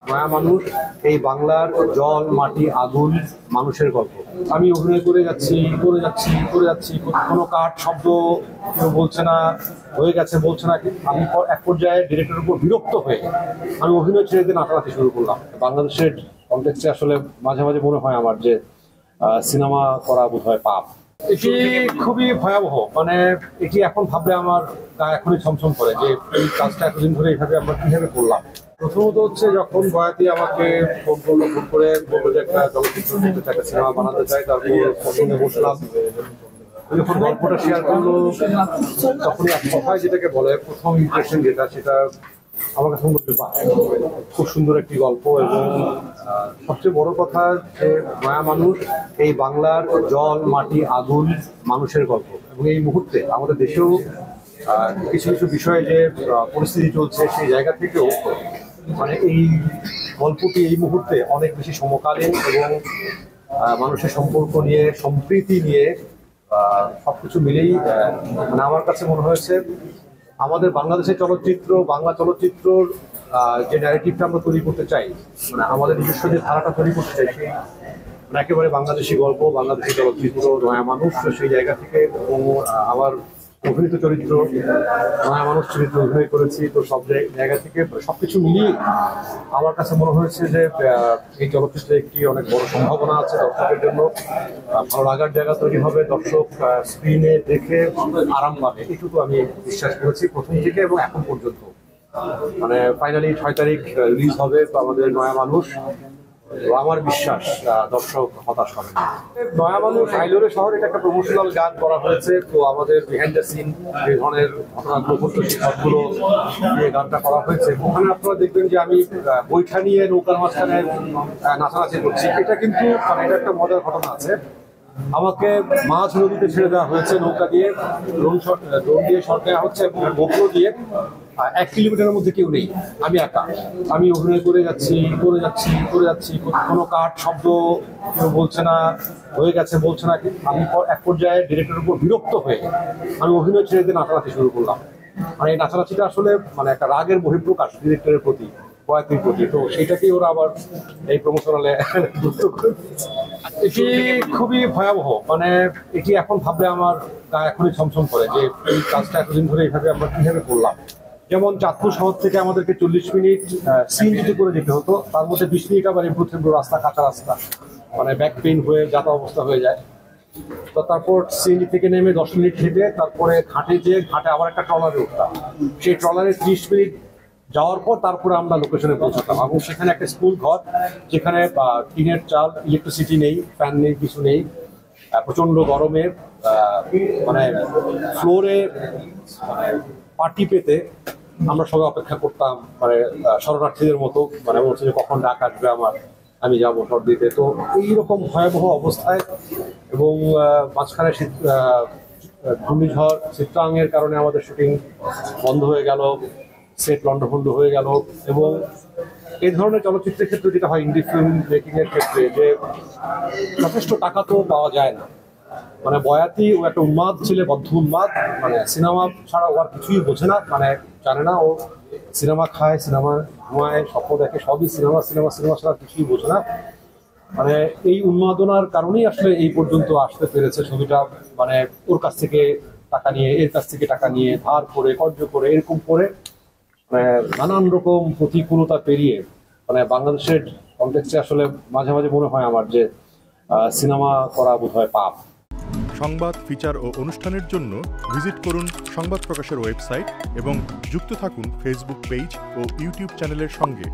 মায়া মানুষ, এই বাংলার জল মাটি আগুন মানুষের গল্প। আমি অভিনয় করে যাচ্ছি কোনো কাট শব্দ কেউ বলছে না, হয়ে গেছে বলছে না। আমি এক পর্যায়ে ডিরেক্টরের উপর বিরক্ত হয়ে আমি অভিনয় ছেড়ে দিয়ে নাচানাচি শুরু করলাম। বাংলাদেশের কনটেক্সটে আসলে মাঝে মাঝে মনে হয় আমার যে সিনেমা করা বোধহয় পাপ। এটি খুবই ভয়াবহ, মানে এটি এখন ভাবলে আমার গা এখনই ছমছম করে যে এই কাজটা এতদিন ধরে এইভাবে আমরা কিভাবে করলাম। প্রথমত হচ্ছে যখন বয়াতি আমাকে ফোন করে বললো যে একটা চলচ্চিত্র করতে চাই, একটা সিনেমা বানাতে চাই, তারপর পছন্দে বসলাম। যখন গল্পটা শেয়ার করলো তখনই এক কথায় যেটাকে বলে প্রথম ইমপ্রেশন যেটা, সেটা আমার কাছে মনে হচ্ছে খুব সুন্দর একটি গল্প। এবং সবচেয়ে বড় কথা যে মায়া মানুষ, এই বাংলার জল মাটি আগুন মানুষের গল্প। এবং এই মুহূর্তে আমাদের দেশেও কিছু কিছু বিষয়ে যে পরিস্থিতি চলছে সেই জায়গা থেকেও মানে এই গল্পটি এই মুহূর্তে অনেক বেশি সমকালীন এবং মানুষের সম্পর্ক নিয়ে, সম্প্রীতি নিয়ে সবকিছু মিলেই মানে আমার কাছে মনে হয়েছে আমাদের বাংলাদেশের চলচ্চিত্র, বাংলা চলচ্চিত্রর যে ন্যারেটিভটা আমরা তৈরি করতে চাই, মানে আমাদের নিজস্ব যে ধারাটা তৈরি করতে চাই, সেই মানে একেবারে বাংলাদেশি গল্প, বাংলাদেশি চলচ্চিত্র, নয়া মানুষ, সেই জায়গা থেকে। এবং আমার অভিনীত চরিত্র, নয়া মানুষ চরিত্র অভিনয় করেছি, তো সব জায়গা থেকে সবকিছু মিলিয়ে আমার কাছে মনে হয়েছে যে এই চলচ্চিত্রে একটি অনেক বড় সম্ভাবনা আছে। দর্শকের জন্য ভালো লাগার জায়গা তৈরি হবে, দর্শক স্ক্রিনে দেখে আরাম পাবে, এটুকু আমি বিশ্বাস করেছি প্রথম থেকে এবং এখন পর্যন্ত। মানে ফাইনালি 6 তারিখ রিলিজ হবে আমাদের নয়া মানুষ। আমার বিশ্বাস দর্শক হতাশ হবে না। নয়া মানুষ আইলোরে শহরে একটা প্রমোশনাল গান করা হয়েছে, তো আমাদের বিহাইন্ড দ্য সিন যে ধরনের ঘটনাগুলো ঘটতো সেই সবগুলো নিয়ে গানটা করা হয়েছে। ওখানে আপনারা দেখবেন যে আমি বৈঠা নিয়ে নৌকার মাঝখানে নাচানাচি করছি। এটা কিন্তু মানে এটা একটা মজার ঘটনা আছে। আমাকে মাঝ নদীতে ছেড়ে দেওয়া হয়েছে নৌকা দিয়ে, ড্রোন দিয়ে শট দেওয়া হচ্ছে এবং গোপ্রো দিয়ে। 1 কিলোমিটারের মধ্যে কেউ নেই, আমি একা। আমি অভিনয় করে যাচ্ছি কোনো কাট শব্দ কেউ বলছে না, হয়ে গেছে বলছে না। আমি এক পর্যায়ে ডিরেক্টরের উপর বিরক্ত হয়ে আমি অভিনয় ছেড়ে দিয়ে নাচানাচি শুরু করলাম। মানে এই নাচানাচিটা আসলে মানে একটা রাগের বহিঃপ্রকাশ ডিরেক্টরের প্রতি, বয়াতির প্রতি। তো সেইটাকেই ওরা আবার এই প্রমোশনালে এটি খুবই ভয়াবহ, মানে এটি এখন ভাবলে আমার গা এখনই ছমছম করে যে এই কাজটা এতদিন ধরে এইভাবে আমরা কিভাবে করলাম। যেমন চাঁদপুর শহর থেকে আমাদেরকে 40 মিনিট সিএনজিতে করে যেতে হতো, তার মধ্যে 20 মিনিট আবার এমপ্রো রাস্তা, কাঁচা রাস্তা, মানে ব্যাক পেইন হয়ে যাতা অবস্থা হয়ে যায়। তো তারপর সিএনজি থেকে নেমে 10 মিনিট হেঁটে তারপরে ঘাটে আবার একটা ট্রলারে উঠতাম। সেই ট্রলারে 30 মিনিট যাওয়ার পর তারপরে আমরা লোকেশনে পৌঁছাতাম। এবং সেখানে একটা স্কুল ঘর, যেখানে টিনের চাল, ইলেকট্রিসিটি নেই, ফ্যান নেই, কিছু নেই, প্রচন্ড গরমে মানে ফ্লোরে মানে পার্টি পেতে আমরা সবাই অপেক্ষা করতাম, মানে শরণার্থীদের মতো, মানে বলছে যে কখন ডাক আসবে আমি যাবো শট দিতে। তো এইরকম ভয়াবহ অবস্থায় এবং মাঝখানে ঘূর্ণিঝড় চিত্রাঙ্গের কারণে আমাদের শুটিং বন্ধ হয়ে গেল, সেট লন্ডভন্ড হয়ে গেল। এবং এই ধরনের চলচ্চিত্রের ক্ষেত্রে যেটা হয় ইন্ডি ফিল্ম মেকিং এর ক্ষেত্রে, যে যথেষ্ট টাকা তো পাওয়া যায় না। মানে বয়াতি ও একটা উন্মাদ ছেলে, বদ্ধ উন্মাদ, মানে সিনেমা ছাড়া ও আর কিছুই বোঝে না, মানে জানে না। ও সিনেমা খায়, সিনেমা ঘুমায়, স্বপ্ন দেখে, সবই সিনেমা ছাড়া কিছুই বোঝে না। মানে এই উন্মাদনার কারণেই আসলে এই পর্যন্ত আসতে পেরেছে ছবিটা। মানে ওর কাছ থেকে টাকা নিয়ে, এর কাছ থেকে টাকা নিয়ে, ধার করে, কর্য করে, এরকম করে মানে নানান রকম প্রতিকূলতা পেরিয়ে মানে বাংলাদেশের কনটেক্সটে আসলে মাঝে মাঝে মনে হয় আমার যে সিনেমা করা বোধহয় পাপ। সংবাদ, ফিচার ও অনুষ্ঠানের জন্য ভিজিট করুন সংবাদ প্রকাশের ওয়েবসাইট এবং যুক্ত থাকুন ফেসবুক পেজ ও ইউটিউব চ্যানেলের সঙ্গে।